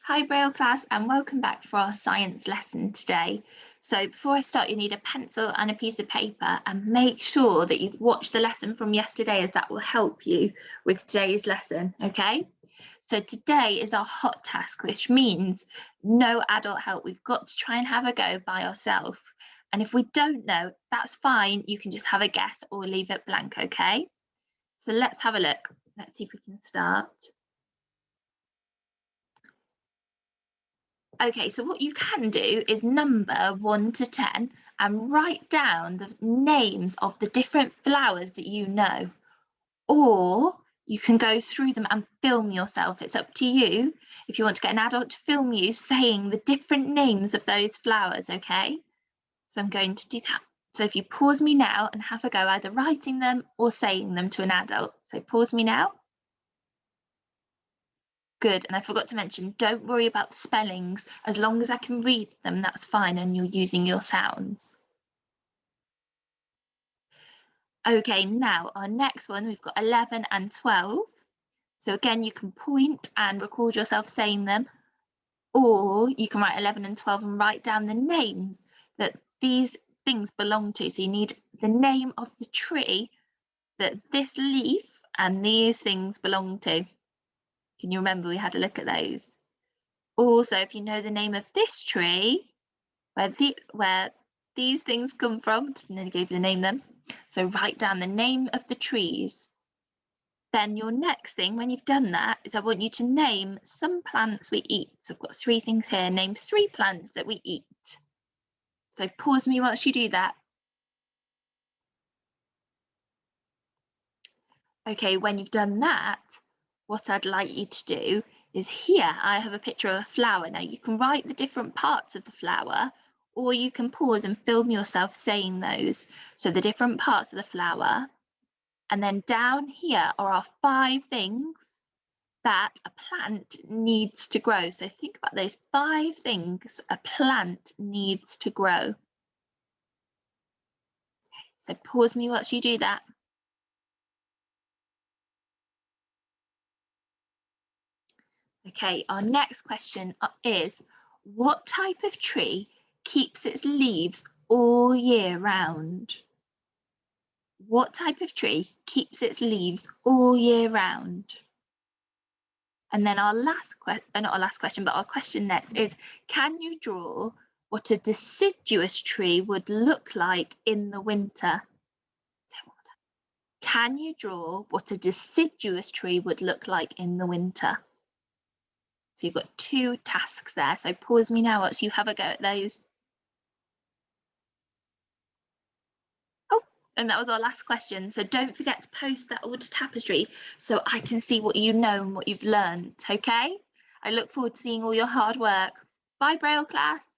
Hi Braille class and welcome back for our science lesson today. So before I start you need a pencil and a piece of paper and make sure that you've watched the lesson from yesterday as that will help you with today's lesson, okay? So today is our hot task, which means no adult help. We've got to try and have a go by ourselves. And if we don't know, that's fine. You can just have a guess or leave it blank, okay? So let's have a look. Let's see if we can start. Okay, so what you can do is number 1 to 10 and write down the names of the different flowers that you know. Or you can go through them and film yourself. It's up to you if you want to get an adult to film you saying the different names of those flowers, okay? So I'm going to do that. So if you pause me now and have a go either writing them or saying them to an adult. So pause me now. Good, and I forgot to mention, don't worry about the spellings. As long as I can read them, that's fine, and you're using your sounds. Okay, now our next one, we've got 11 and 12. So again, you can point and record yourself saying them, or you can write 11 and 12 and write down the names that these things belong to. So you need the name of the tree that this leaf and these things belong to. Can you remember we had a look at those? Also, if you know the name of this tree, where these things come from, and then I gave you the name them. So write down the name of the trees. Then your next thing, when you've done that, is I want you to name some plants we eat. So I've got 3 things here. Name 3 plants that we eat. So pause me whilst you do that. Okay, when you've done that, what I'd like you to do is here I have a picture of a flower. Now you can write the different parts of the flower, or you can pause and film yourself saying those. So the different parts of the flower. And then down here are our 5 things that a plant needs to grow. So think about those 5 things a plant needs to grow. So pause me whilst you do that. Okay, our next question is, what type of tree keeps its leaves all year round? What type of tree keeps its leaves all year round? And then our last question, not our last question, but our question next is, can you draw what a deciduous tree would look like in the winter? Can you draw what a deciduous tree would look like in the winter? So you've got 2 tasks there. So pause me now whilst you have a go at those. Oh, and that was our last question. So don't forget to post that order tapestry so I can see what you know and what you've learned, okay? I look forward to seeing all your hard work. Bye, Braille class.